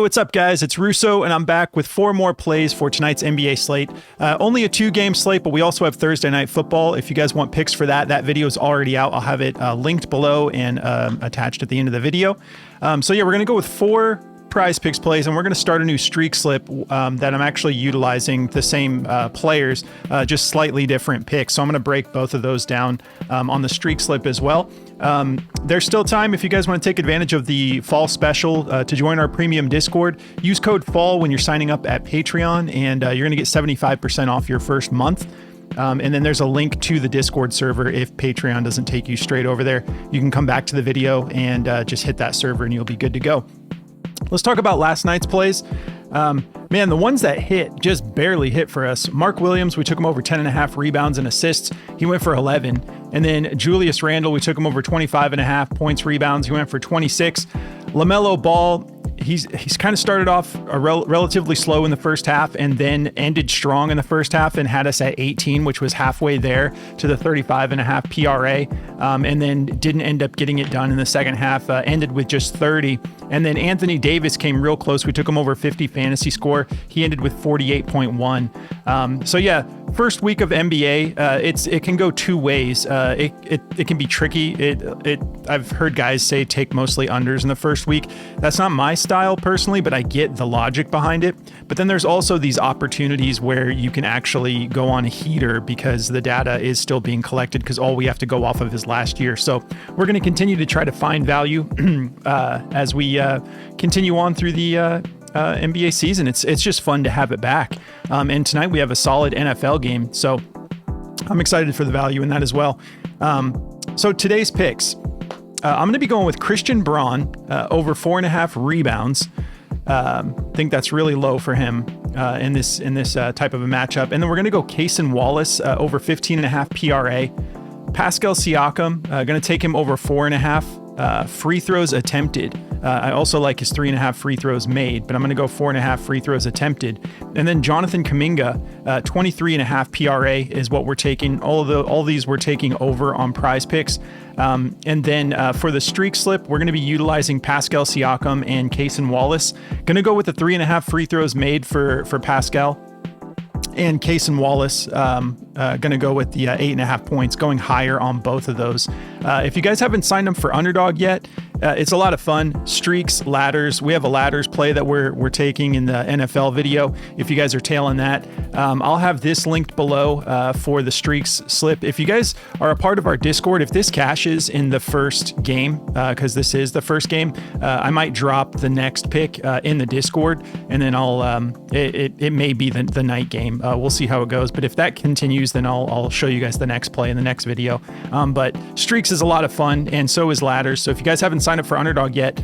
what's up, guys? It's Russo, and I'm back with 4 more plays for tonight's NBA slate. Only a 2-game slate, but we also have Thursday Night Football. If you guys want picks for that video is already out. I'll have it linked below and attached at the end of the video. So yeah, we're going to go with 4 Prizepicks plays, and we're going to start a new streak slip that I'm actually utilizing the same players, just slightly different picks. So I'm going to break both of those down on the streak slip as well. There's still time if you guys want to take advantage of the fall special to join our premium Discord. Use code FALL when you're signing up at Patreon, and you're going to get 75% off your first month. And then there's a link to the Discord server if Patreon doesn't take you straight over there. You can come back to the video and just hit that server and you'll be good to go. Let's talk about last night's plays. Man, the ones that hit just barely hit for us. Mark Williams, we took him over 10.5 rebounds and assists. He went for 11. And then Julius Randle, we took him over 25.5 points, rebounds. He went for 26. LaMelo Ball, he's kind of started off relatively slow in the first half and then ended strong in the first half and had us at 18, which was halfway there to the 35.5 PRA, and then didn't end up getting it done in the second half, ended with just 30. And then Anthony Davis came real close. We took him over 50 fantasy score. He ended with 48.1. So yeah, first week of NBA, it can go 2 ways. It can be tricky. I've heard guys say take mostly unders in the first week. That's not my style personally, but I get the logic behind it. But then there's also these opportunities where you can actually go on a heater because the data is still being collected, because all we have to go off of is last year. So we're going to continue to try to find value as we continue on through the NBA season. It's just fun to have it back. And tonight we have a solid NFL game, so I'm excited for the value in that as well. So today's picks, I'm going to be going with Christian Braun over 4.5 rebounds. Think that's really low for him in this type of a matchup. And then we're going to go Cason Wallace over 15.5 PRA. Pascal Siakam, going to take him over 4.5 free throws attempted. I also like his 3.5 free throws made, but I'm going to go 4.5 free throws attempted. And then Jonathan Kuminga, 23.5 PRA is what we're taking. All these we're taking over on Prizepicks. And then for the streak slip, we're going to be utilizing Pascal Siakam and Cason Wallace. Going to go with the 3.5 free throws made for Pascal. And Cason Wallace, going to go with the 8.5 points, going higher on both of those. If you guys haven't signed up for Underdog yet, it's a lot of fun. Streaks, ladders. We have a ladders play that we're taking in the NFL video. If you guys are tailing that, I'll have this linked below for the streaks slip. If you guys are a part of our Discord, if this cashes in the first game, because this is the first game, I might drop the next pick in the Discord, and then I'll it may be the night game. We'll see how it goes. But if that continues, then I'll show you guys the next play in the next video. But streaks is a lot of fun, and so is ladders. So if you guys haven't signed up for Underdog yet,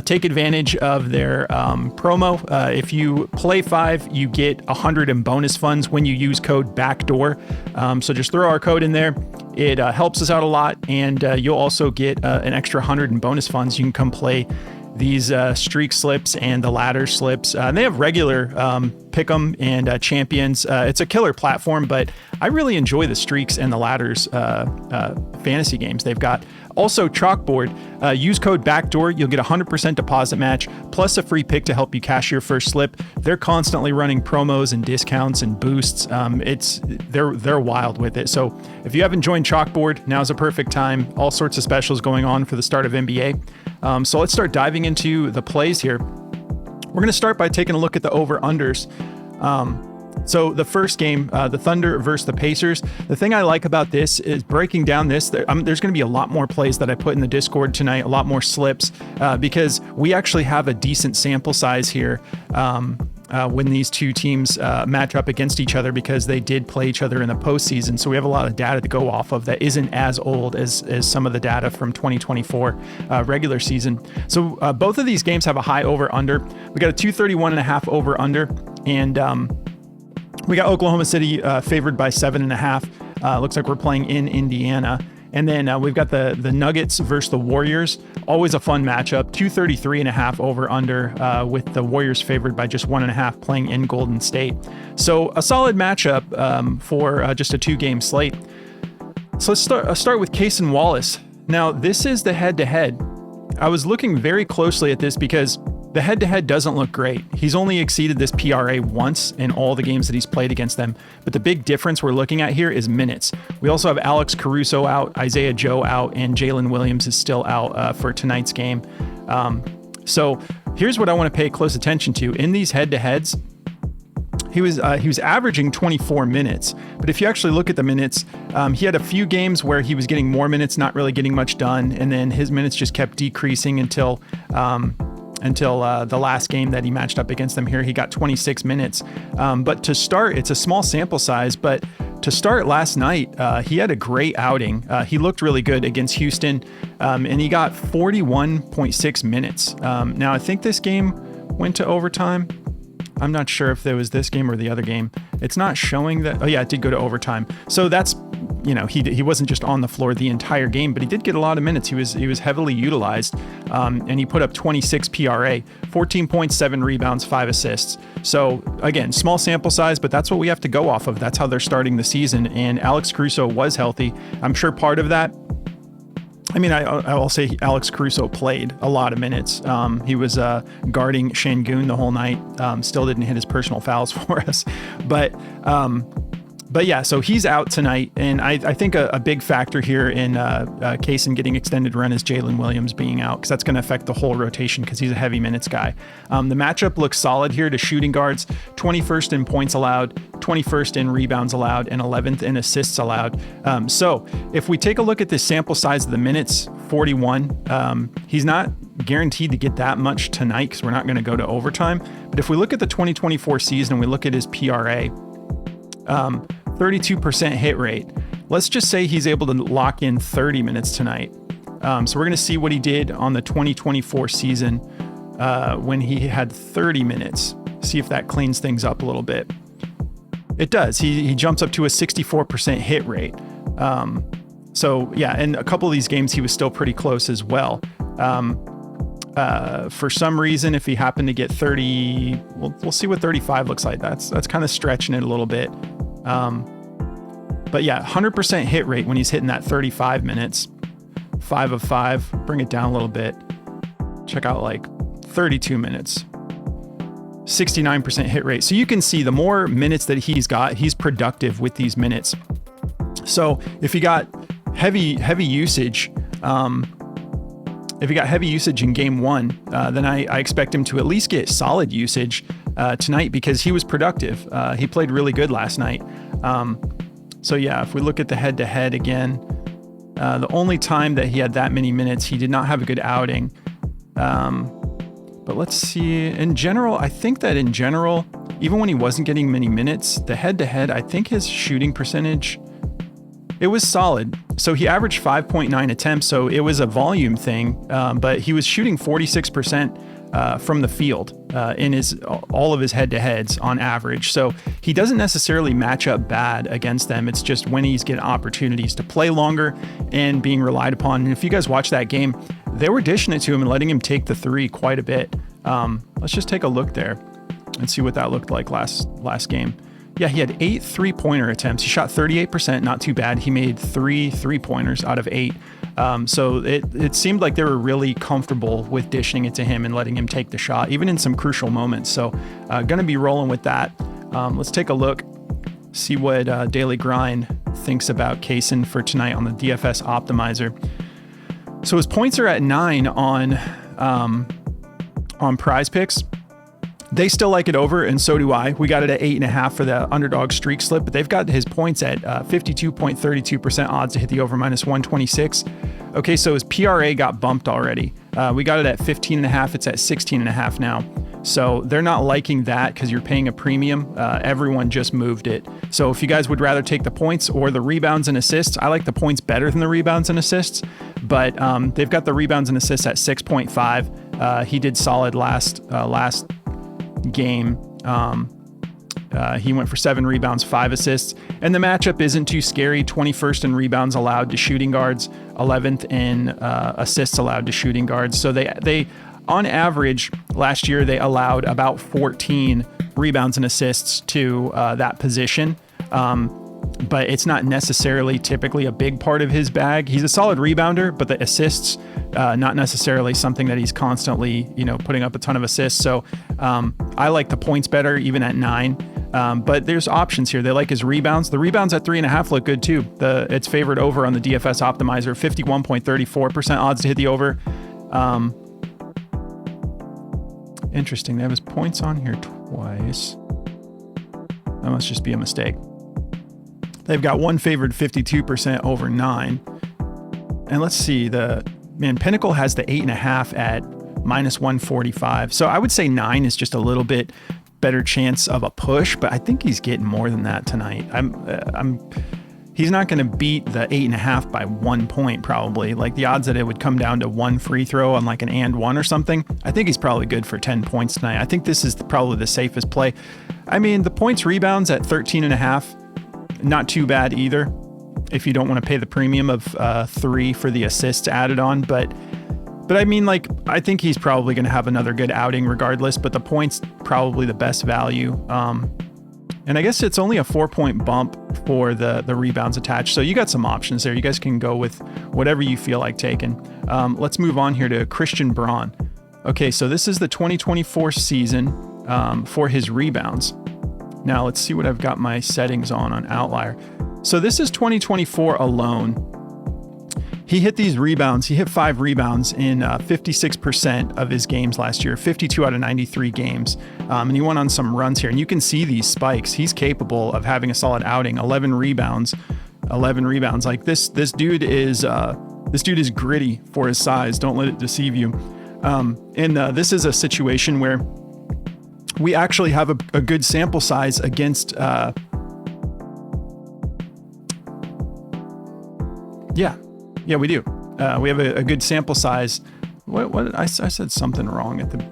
take advantage of their promo. If you play 5, you get 100 in bonus funds when you use code BACKDOOR. So just throw our code in there. It helps us out a lot, and you'll also get an extra 100 in bonus funds. You can come play these streak slips and the ladder slips. They have regular pick'em and champions. It's a killer platform, but I really enjoy the streaks and the ladders fantasy games they've got. Also, Chalkboard, use code BACKDOOR. You'll get a 100% deposit match plus a free pick to help you cash your first slip. They're constantly running promos and discounts and boosts. They're wild with it. So if you haven't joined Chalkboard, now's a perfect time. All sorts of specials going on for the start of NBA. So let's start diving into the plays here. We're going to start by taking a look at the over-unders. So the first game, the Thunder versus the Pacers, the thing I like about this is breaking down this. There's going to be a lot more plays that I put in the Discord tonight, a lot more slips, because we actually have a decent sample size here when these two teams match up against each other, because they did play each other in the postseason. So we have a lot of data to go off of that isn't as old as some of the data from 2024 regular season. So both of these games have a high over-under. We got a 231.5 over-under, and we got Oklahoma City favored by 7.5. Looks like we're playing in Indiana. And then we've got the Nuggets versus the Warriors. Always a fun matchup. 233.5 over under with the Warriors favored by just 1.5 playing in Golden State. So a solid matchup for just a 2-game slate. So let's start with Cason Wallace. Now, this is the head-to-head. I was looking very closely at this because The head-to-head doesn't look great. He's only exceeded this PRA once in all the games that he's played against them. But the big difference we're looking at here is minutes. We also have Alex Caruso out, Isaiah Joe out, and Jalen Williams is still out for tonight's game. So here's what I want to pay close attention to. In these head-to-heads, he was averaging 24 minutes, but if you actually look at the minutes, he had a few games where he was getting more minutes, not really getting much done, and then his minutes just kept decreasing until the last game that he matched up against them here. He got 26 minutes. But to start, it's a small sample size, but to start last night, he had a great outing. He looked really good against Houston, and he got 41.6 minutes. Now, I think this game went to overtime. I'm not sure if there was this game or the other game. It's not showing that. Oh yeah, it did go to overtime. So that's, he wasn't just on the floor the entire game, but he did get a lot of minutes. He was heavily utilized, and he put up 26 PRA, 14.7 rebounds, 5 assists. So again, small sample size, but that's what we have to go off of. That's how they're starting the season. And Alex Caruso was healthy. I'm sure part of that, I'll say Alex Caruso played a lot of minutes. He was guarding Şengün the whole night. Still didn't hit his personal fouls for us. But yeah, so he's out tonight. And I think a big factor here in Cason getting extended run is Jalen Williams being out, because that's going to affect the whole rotation because he's a heavy minutes guy. The matchup looks solid here to shooting guards, 21st in points allowed, 21st in rebounds allowed, and 11th in assists allowed. So if we take a look at this sample size of the minutes, 41, he's not guaranteed to get that much tonight because we're not going to go to overtime. But if we look at the 2024 season and we look at his PRA, 32% hit rate. Let's just say he's able to lock in 30 minutes tonight. So we're going to see what he did on the 2024 season when he had 30 minutes. See if that cleans things up a little bit. It does. He jumps up to a 64% hit rate. So yeah, and a couple of these games he was still pretty close as well. For some reason, if he happened to get 30, we'll see what 35 looks like. That's kind of stretching it a little bit. But yeah, 100% hit rate when he's hitting that 35 minutes, 5 of 5, bring it down a little bit. Check out like 32 minutes, 69% hit rate. So you can see the more minutes that he's got, he's productive with these minutes. So if he got heavy usage, in game one, then I expect him to at least get solid usage tonight because he was productive. He played really good last night. So yeah, if we look at the head-to-head again, the only time that he had that many minutes, he did not have a good outing. But let's see. In general, I think that even when he wasn't getting many minutes, the head-to-head, I think his shooting percentage, it was solid. So he averaged 5.9 attempts, so it was a volume thing, but he was shooting 46% from the field in all of his head-to-heads on average. So he doesn't necessarily match up bad against them. It's just when he's getting opportunities to play longer and being relied upon. And if you guys watch that game, they were dishing it to him and letting him take the three quite a bit. Let's just take a look there and see what that looked like last game. Yeah, he had 8 3-pointer attempts. He shot 38%, not too bad. He made 3 3-pointers out of 8. So it seemed like they were really comfortable with dishing it to him and letting him take the shot, even in some crucial moments. So going to be rolling with that. Let's take a look, see what Daily Grind thinks about Cason for tonight on the DFS optimizer. So his points are at 9 on Prizepicks. They still like it over, and so do I. We got it at 8.5 for the Underdog streak slip, but they've got his points at 52.32% odds to hit the over -126. Okay, so his PRA got bumped already. We got it at 15.5. It's at 16.5 now. So they're not liking that because you're paying a premium. Everyone just moved it. So if you guys would rather take the points or the rebounds and assists, I like the points better than the rebounds and assists, but they've got the rebounds and assists at 6.5. He did solid last game. He went for 7 rebounds, 5 assists, and the matchup isn't too scary. 21st in rebounds allowed to shooting guards, 11th in assists allowed to shooting guards. So they on average last year they allowed about 14 rebounds and assists to that position. but it's not necessarily typically a big part of his bag. He's a solid rebounder, but the assists, not necessarily something that he's constantly, putting up a ton of assists. So I like the points better, even at 9. But there's options here. They like his rebounds. The rebounds at 3.5 look good too. It's favored over on the DFS optimizer, 51.34% odds to hit the over. Interesting. They have his points on here twice. That must just be a mistake. They've got one favored 52% over 9. And let's see, Pinnacle has the 8.5 at -145. So I would say 9 is just a little bit better chance of a push, but I think he's getting more than that tonight. He's not going to beat the 8.5 by 1 point, probably. Like the odds that it would come down to one free throw on like an and one or something. I think he's probably good for 10 points tonight. I think this is probably the safest play. I mean, the points rebounds at 13.5, not too bad either, if you don't want to pay the premium of 3 for the assists added on. But I mean, like, I think he's probably going to have another good outing regardless, but the points probably the best value. And I guess it's only a 4-point bump for the rebounds attached. So you got some options there. You guys can go with whatever you feel like taking. Let's move on here to Christian Braun. Okay, so this is the 2024 season for his rebounds. Now let's see what I've got my settings on Outlier. So this is 2024 alone. He hit these rebounds. He hit 5 rebounds in 56% of his games last year, 52 out of 93 games. And he went on some runs here. And you can see these spikes. He's capable of having a solid outing. 11 rebounds. Like this dude is gritty for his size. Don't let it deceive you. And this is a situation where we actually have a good sample size against. Yeah, we do. We have a good sample size. What I said something wrong at the.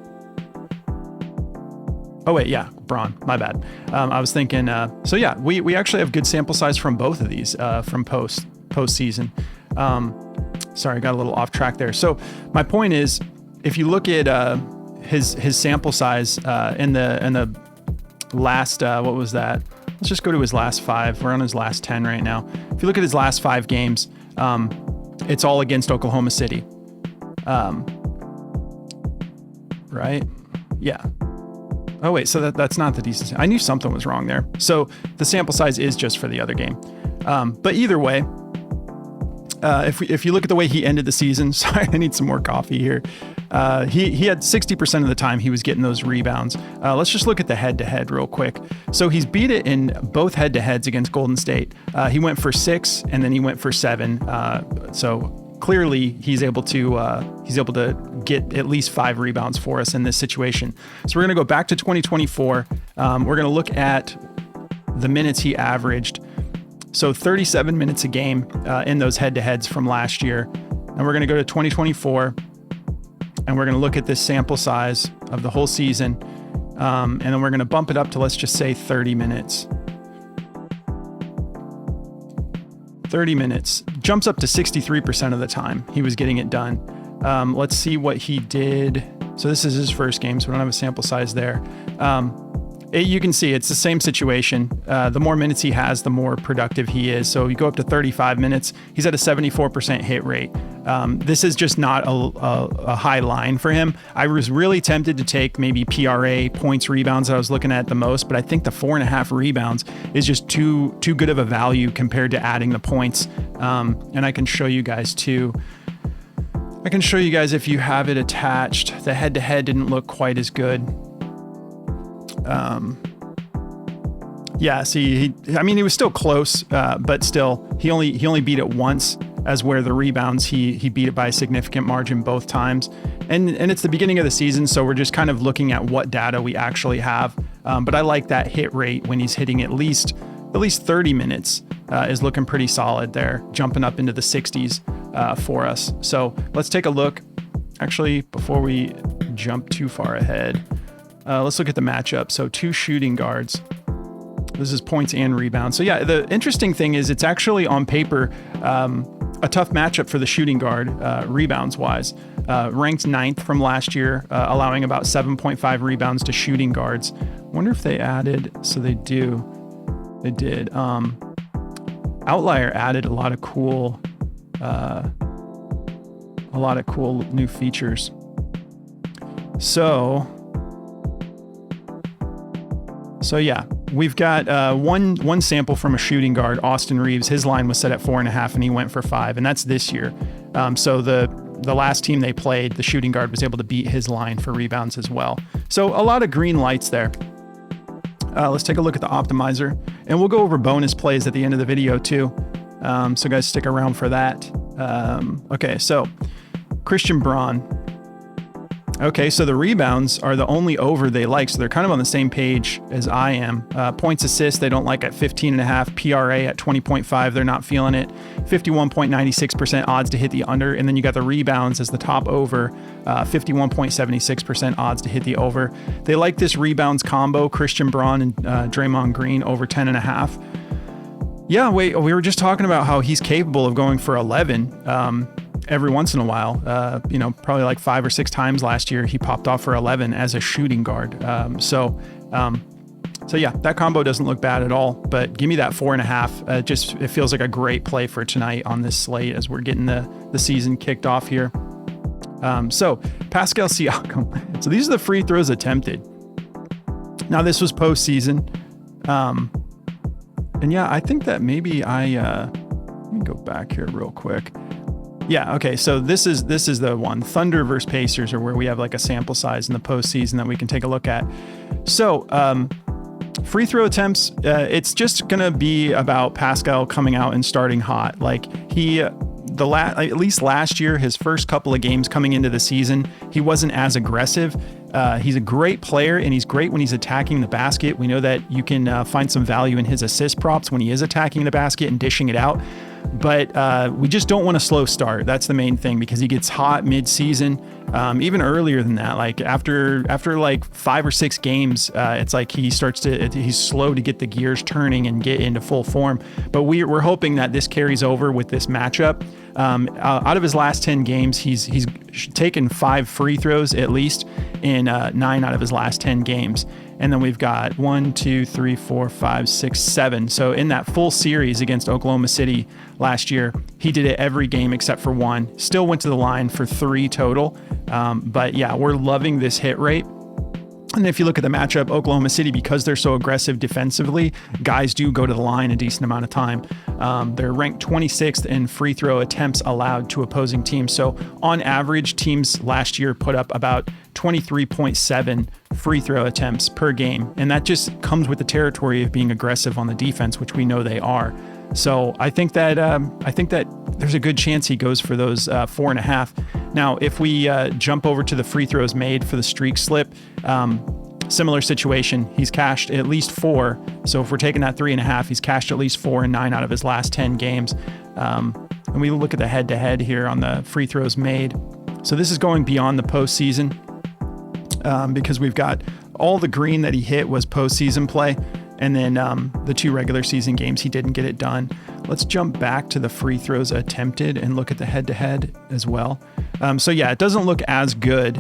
Oh wait, yeah, Braun. My bad. I was thinking. So yeah, we actually have good sample size from both of these from postseason. Sorry, I got a little off track there. So my point is, if you look at his sample size in the last what was that? Let's just go to his last 5. We're on his last 10 right now. If you look at his last 5 games. It's all against Oklahoma City. Right? Yeah. Oh, wait. So that's not the decent. I knew something was wrong there. So the sample size is just for the other game. But either way, if you look at the way he ended the season, sorry, I need some more coffee here. He had 60% of the time he was getting those rebounds. Let's just look at the head-to-head real quick. So he's beat it in both head-to-heads against Golden State. He went for 6 and then he went for 7. So clearly he's able to get at least 5 rebounds for us in this situation. So we're going to go back to 2024. We're going to look at the minutes he averaged. So 37 minutes a game in those head-to-heads from last year. And we're going to go to 2024. And we're going to look at this sample size of the whole season. And then we're going to bump it up to, let's just say 30 minutes. 30 minutes. Jumps up to 63% of the time he was getting it done. Let's see what he did. So this is his first game, so we don't have a sample size there. You can see it's the same situation. The more minutes he has, the more productive he is. So you go up to 35 minutes, he's at a 74% hit rate. This is just not a high line for him. I was really tempted to take maybe PRA, points, rebounds that I was looking at the most, but I think the 4.5 rebounds is just too good of a value compared to adding the points. And I can show you guys too. I can show you guys if you have it attached. The head-to-head didn't look quite as good. Yeah, see, he was still close, but still, he only beat it once, as where the rebounds, he beat it by a significant margin both times. And it's the beginning of the season, so we're just kind of looking at what data we actually have. But I like that hit rate when he's hitting at least 30 minutes is looking pretty solid there, jumping up into the 60s for us. So let's take a look. Actually, before we jump too far ahead, let's look at the matchup. So 2 shooting guards. This is points and rebounds. So yeah, the interesting thing is it's actually on paper a tough matchup for the shooting guard rebounds wise. Ranked 9th from last year, allowing about 7.5 rebounds to shooting guards. Wonder if they added, so they do. They did. Outlier added a lot of cool new features. So yeah, we've got one sample from a shooting guard, Austin Reeves. His line was set at 4.5 and he went for 5, and that's this year. So the last team they played, the shooting guard was able to beat his line for rebounds as well. So a lot of green lights there. Let's take a look at the optimizer, and we'll go over bonus plays at the end of the video too. So guys, stick around for that. Okay, so Christian Braun. Okay, so the rebounds are the only over they like, so they're kind of on the same page as I am. Points assists, they don't like at 15.5. PRA at 20.5, they're not feeling it. 51.96% odds to hit the under, and then you got the rebounds as the top over, 51.76% odds to hit the over. They like this rebounds combo, Christian Braun and Draymond Green over 10.5. Yeah, we were just talking about how he's capable of going for 11. Every once in a while, probably like 5 or 6 times last year, he popped off for 11 as a shooting guard. So yeah, that combo doesn't look bad at all, but give me that 4.5. It feels like a great play for tonight on this slate as we're getting the season kicked off here. So Pascal Siakam. So these are the free throws attempted. Now this was postseason. And yeah, I think that maybe let me go back here real quick. Yeah, okay, so this is the one. Thunder versus Pacers are where we have like a sample size in the postseason that we can take a look at. So free throw attempts, it's just gonna be about Pascal coming out and starting hot. Like at least last year, his first couple of games coming into the season, he wasn't as aggressive. He's a great player, and he's great when he's attacking the basket. We know that you can find some value in his assist props when he is attacking the basket and dishing it out. But we just don't want a slow start. That's the main thing, because he gets hot mid-season, even earlier than that. Like after like 5 or 6 games, it's like he's slow to get the gears turning and get into full form. But we're hoping that this carries over with this matchup. Out of his last 10 games, he's taken 5 free throws at least in 9 out of his last 10 games. And then we've got 1, 2, 3, 4, 5, 6, 7. So in that full series against Oklahoma City last year, he did it every game except for 1. Still went to the line for 3 total. But yeah, we're loving this hit rate. And if you look at the matchup, Oklahoma City, because they're so aggressive defensively, guys do go to the line a decent amount of time. They're ranked 26th in free throw attempts allowed to opposing teams. So on average, teams last year put up about 23.7 free throw attempts per game. And that just comes with the territory of being aggressive on the defense, which we know they are. So I think that there's a good chance he goes for those 4.5. Now, if we jump over to the free throws made for the streak slip, similar situation. He's cashed at least 4. So if we're taking that 3.5, he's cashed at least 4 in 9 out of his last 10 games. And we look at the head-to-head here on the free throws made. So this is going beyond the postseason because we've got all the green that he hit was postseason play. And then the 2 regular season games, he didn't get it done. Let's jump back to the free throws attempted and look at the head-to-head as well. So yeah, it doesn't look as good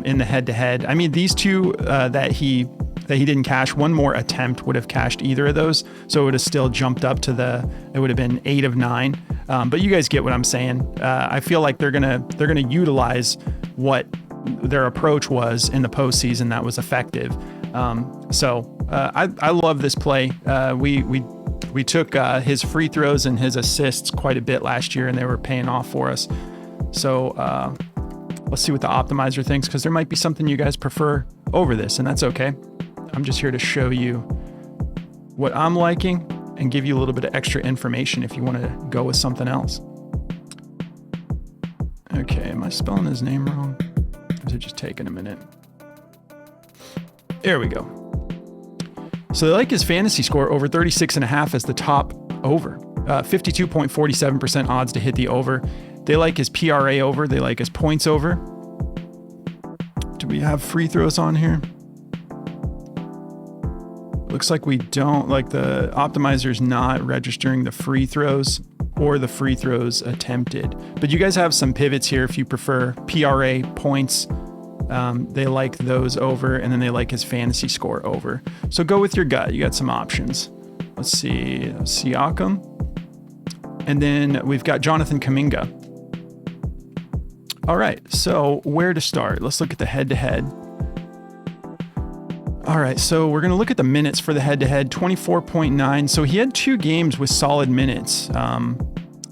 in the head-to-head. I mean, these 2 that he didn't cash, 1 more attempt would have cashed either of those. So it would have still jumped up to it would have been 8 of 9. But you guys get what I'm saying. I feel like they're gonna utilize what their approach was in the postseason that was effective. I love this play. We took his free throws and his assists quite a bit last year, and they were paying off for us. So let's see what the optimizer thinks, because there might be something you guys prefer over this, and that's okay. I'm just here to show you what I'm liking and give you a little bit of extra information if you want to go with something else. Okay, am I spelling his name wrong? Or is it just taking a minute? There we go. So they like his fantasy score over 36.5 as the top over. 52.47% odds to hit the over. They like his PRA over. They like his points over. Do we have free throws on here? Looks like we don't. Like the optimizer's not registering the free throws or the free throws attempted. But you guys have some pivots here if you prefer. PRA, points. They like those over, and then they like his fantasy score over. So go with your gut. You got some options. Let's see. Siakam. And then we've got Jonathan Kuminga. All right, so where to start? Let's look at the head-to-head. All right, so we're going to look at the minutes for the head-to-head, 24.9. So he had 2 games with solid minutes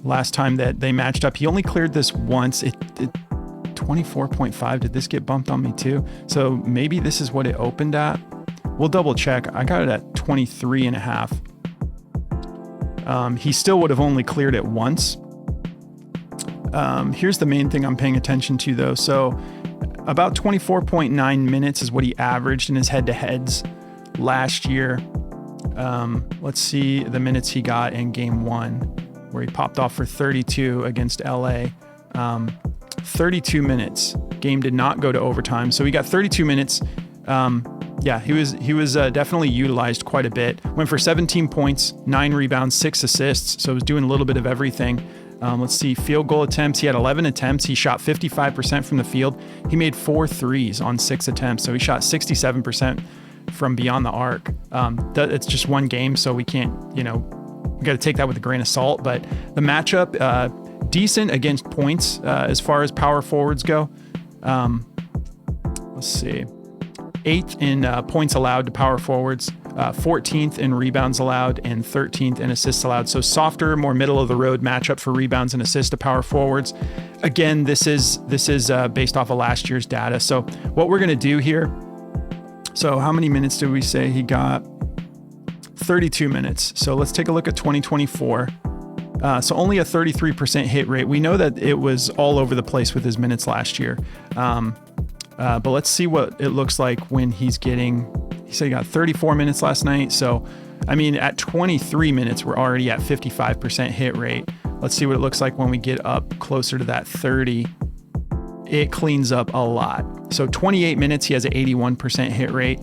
last time that they matched up. He only cleared this once. 24.5. Did this get bumped on me too? So maybe this is what it opened at. We'll double check. I got it at 23.5. He still would have only cleared it once. Here's the main thing I'm paying attention to though. So about 24.9 minutes is what he averaged in his head-to-heads last year. Let's see the minutes he got in game 1, where he popped off for 32 against LA. 32 minutes. Game did not go to overtime, so he got 32 minutes. Yeah, he was definitely utilized quite a bit. Went for 17 points, 9 rebounds, 6 assists, so he was doing a little bit of everything. Let's see, field goal attempts. He had 11 attempts. He shot 55% from the field. He made 4 threes on 6 attempts, so he shot 67% from beyond the arc. It's just one game, so we can't, we got to take that with a grain of salt. But the matchup, decent against points as far as power forwards go. Let's see, 8th in points allowed to power forwards, 14th in rebounds allowed, and 13th in assists allowed. So softer, more middle of the road matchup for rebounds and assists to power forwards. Again, this is based off of last year's data. So what we're going to do here. So how many minutes did we say he got? 32 minutes. So let's take a look at 2024. So only a 33% hit rate. We know that it was all over the place with his minutes last year. But let's see what it looks like when he's getting, he said he got 34 minutes last night. So, I mean, at 23 minutes, we're already at 55% hit rate. Let's see what it looks like when we get up closer to that 30. It cleans up a lot. So 28 minutes, he has an 81% hit rate.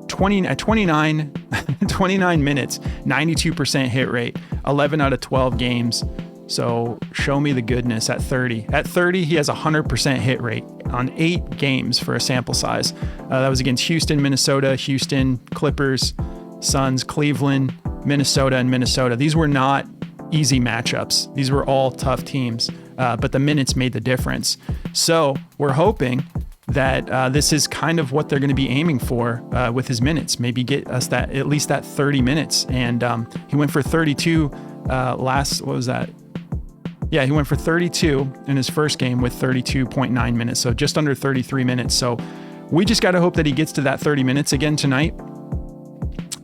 29 minutes, 92% hit rate, 11 out of 12 games. So show me the goodness at 30. At 30, he has a 100% hit rate on 8 games for a sample size. That was against Houston, Minnesota, Houston, Clippers, Suns, Cleveland, Minnesota, and Minnesota. These were not easy matchups. These were all tough teams, but the minutes made the difference. So we're hoping that this is kind of what they're going to be aiming for with his minutes. Maybe get us at least that 30 minutes. And he went for 32 what was that? Yeah, he went for 32 in his first game with 32.9 minutes. So just under 33 minutes. So we just got to hope that he gets to that 30 minutes again tonight.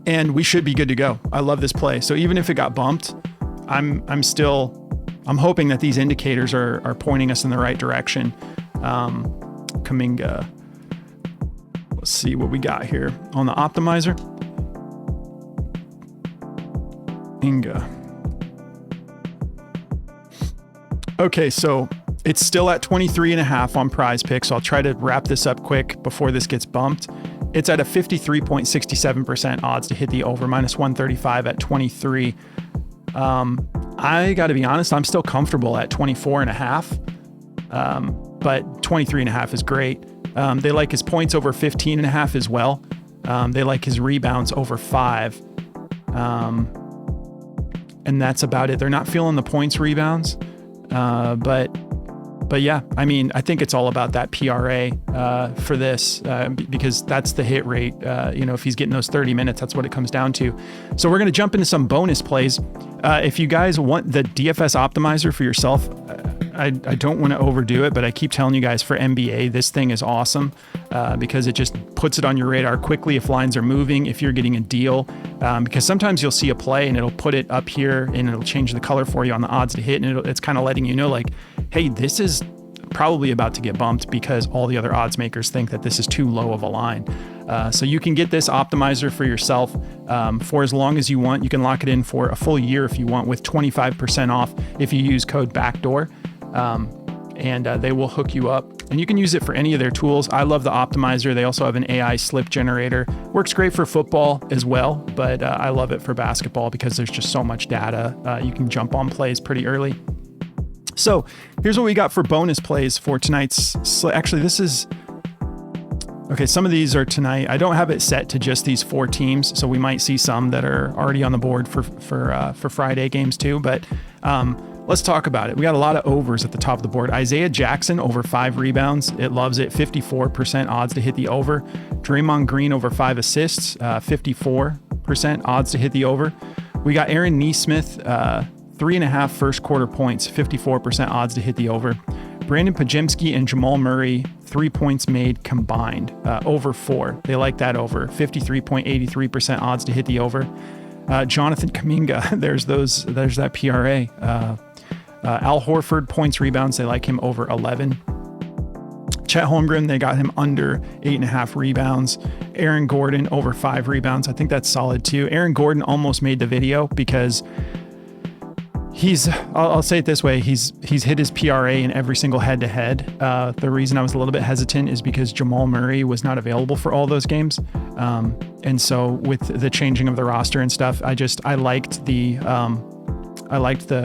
And we should be good to go. I love this play. So even if it got bumped, I'm hoping that these indicators are pointing us in the right direction. Kuminga. Let's see what we got here on the optimizer. Kuminga. Okay, so it's still at 23.5 on Prizepicks. So I'll try to wrap this up quick before this gets bumped. It's at a 53.67% odds to hit the over, minus 135 at 23. I got to be honest, I'm still comfortable at 24.5. But 23.5 is great. They like his points over 15.5 as well. They like his rebounds over 5. And that's about it. They're not feeling the points rebounds. But yeah, I mean, I think it's all about that PRA for this because that's the hit rate. If he's getting those 30 minutes, that's what it comes down to. So we're going to jump into some bonus plays. If you guys want the DFS optimizer for yourself, I don't want to overdo it, but I keep telling you guys for NBA, this thing is awesome because it just puts it on your radar quickly if lines are moving, if you're getting a deal, because sometimes you'll see a play and it'll put it up here and it'll change the color for you on the odds to hit. And it's kind of letting you know like, hey, this is probably about to get bumped because all the other odds makers think that this is too low of a line. So you can get this optimizer for yourself for as long as you want. You can lock it in for a full year if you want with 25% off if you use code BACKDOOR. And they will hook you up and you can use it for any of their tools. I love the optimizer. They also have an AI slip generator. Works great for football as well, but I love it for basketball because there's just so much data. You can jump on plays pretty early. So here's what we got for bonus plays for tonight's. Actually, this is okay. Some of these are tonight. I don't have it set to just these 4 teams, so we might see some that are already on the board for Friday games too. But Let's talk about it. We got a lot of overs at the top of the board. Isaiah Jackson over 5 rebounds. It loves it. 54% odds to hit the over. Draymond Green over 5 assists. 54% odds to hit the over. We got Aaron Nesmith, 3.5 first quarter points. 54% odds to hit the over. Brandon Pajemski and Jamal Murray, 3 points made combined. Over 4. They like that over. 53.83% odds to hit the over. Jonathan Kuminga, there's that PRA. Al Horford, points, rebounds, they like him over 11. Chet Holmgren, they got him under 8.5 rebounds. Aaron Gordon, over 5 rebounds. I think that's solid too. Aaron Gordon almost made the video because I'll say it this way, he's hit his PRA in every single head-to-head. The reason I was a little bit hesitant is because Jamal Murray was not available for all those games. And so with the changing of the roster and stuff, I liked the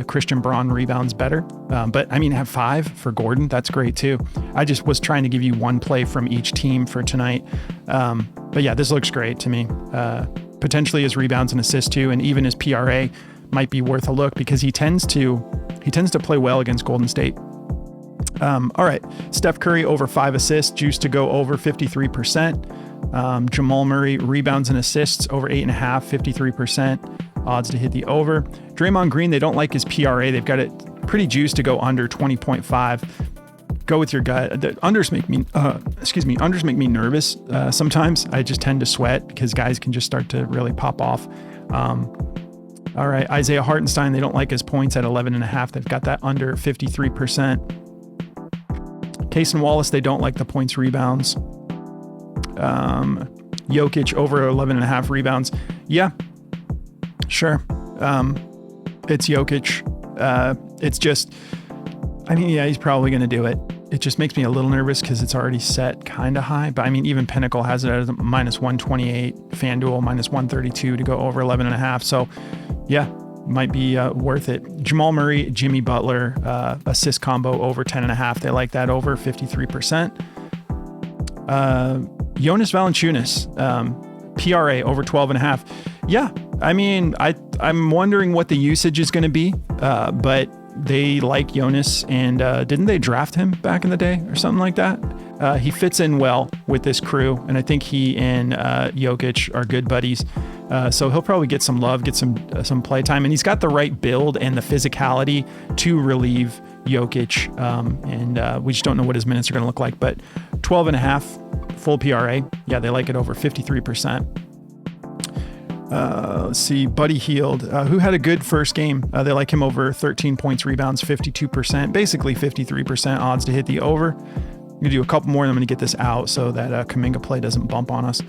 Christian Braun rebounds better. But I mean, have 5 for Gordon. That's great too. I just was trying to give you one play from each team for tonight. But yeah, this looks great to me. Potentially his rebounds and assists too. And even his PRA might be worth a look because he tends to play well against Golden State. All right. Steph Curry over 5 assists, juice to go over 53%. Jamal Murray rebounds and assists over 8.5, 53%. Odds to hit the over. Draymond Green, they don't like his PRA. They've got it pretty juiced to go under 20.5. Go with your gut. The unders make me nervous. Sometimes I just tend to sweat because guys can just start to really pop off. All right. Isaiah Hartenstein, they don't like his points at 11.5. They've got that under 53%. Cason Wallace, they don't like the points, rebounds. Jokic over 11.5 rebounds. Yeah. Sure. It's Jokic. It's just, I mean, yeah, he's probably going to do it. It just makes me a little nervous because it's already set kind of high. But I mean, even Pinnacle has it at a -128, FanDuel -132 to go over 11.5. So yeah, might be worth it. Jamal Murray, Jimmy Butler, assist combo over 10.5. They like that over 53%. Jonas Valanciunas, PRA over 12.5. Yeah. I mean, I'm wondering what the usage is going to be, but they like Jonas, and didn't they draft him back in the day or something like that? He fits in well with this crew, and I think he and Jokic are good buddies. So he'll probably get some love, get some play time, and he's got the right build and the physicality to relieve Jokic. And we just don't know what his minutes are going to look like, but 12.5 full PRA. Yeah, they like it over 53%. Let's see, Buddy Hield, who had a good first game. They like him over 13 points, rebounds, 52%, basically 53% odds to hit the over. I'm going to do a couple more and I'm going to get this out so that Kuminga play doesn't bump on us.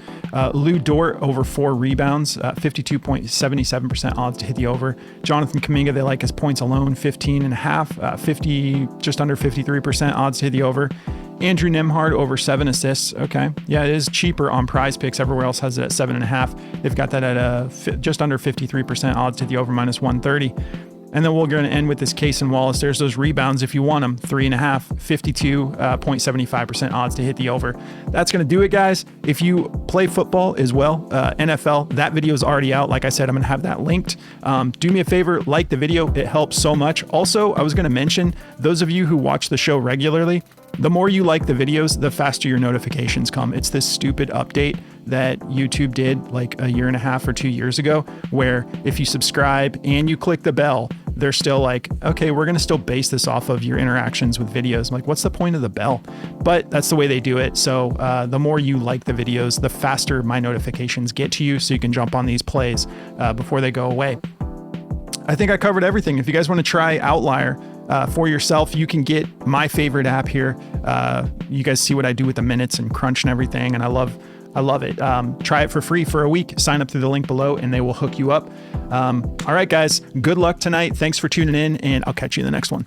Lou Dort over 4 rebounds, 52.77% odds to hit the over. Jonathan Kuminga, they like his points alone, 15.5, just under 53% odds to hit the over. Andrew Nembhard over 7 assists. Okay. Yeah, it is cheaper on Prizepicks. Everywhere else has it at 7.5. They've got that at just under 53% odds to the over -130. And then we're going to end with this Cason Wallace. There's those rebounds if you want them. 3.5, 52.75% odds to hit the over. That's going to do it, guys. If you play football as well, NFL, that video is already out. Like I said, I'm going to have that linked. Do me a favor, like the video. It helps so much. Also, I was going to mention, those of you who watch the show regularly, the more you like the videos, the faster your notifications come. It's this stupid update that YouTube did like a year and a half or 2 years ago, where if you subscribe and you click the bell, they're still like, okay, we're going to still base this off of your interactions with videos. I'm like, what's the point of the bell? But that's the way they do it. So the more you like the videos, the faster my notifications get to you so you can jump on these plays before they go away. I think I covered everything. If you guys want to try Outlier for yourself, you can get my favorite app here. You guys see what I do with the minutes and crunch and everything, and I love it. Try it for free for a week. Sign up through the link below and they will hook you up. All right, guys, good luck tonight. Thanks for tuning in, and I'll catch you in the next one.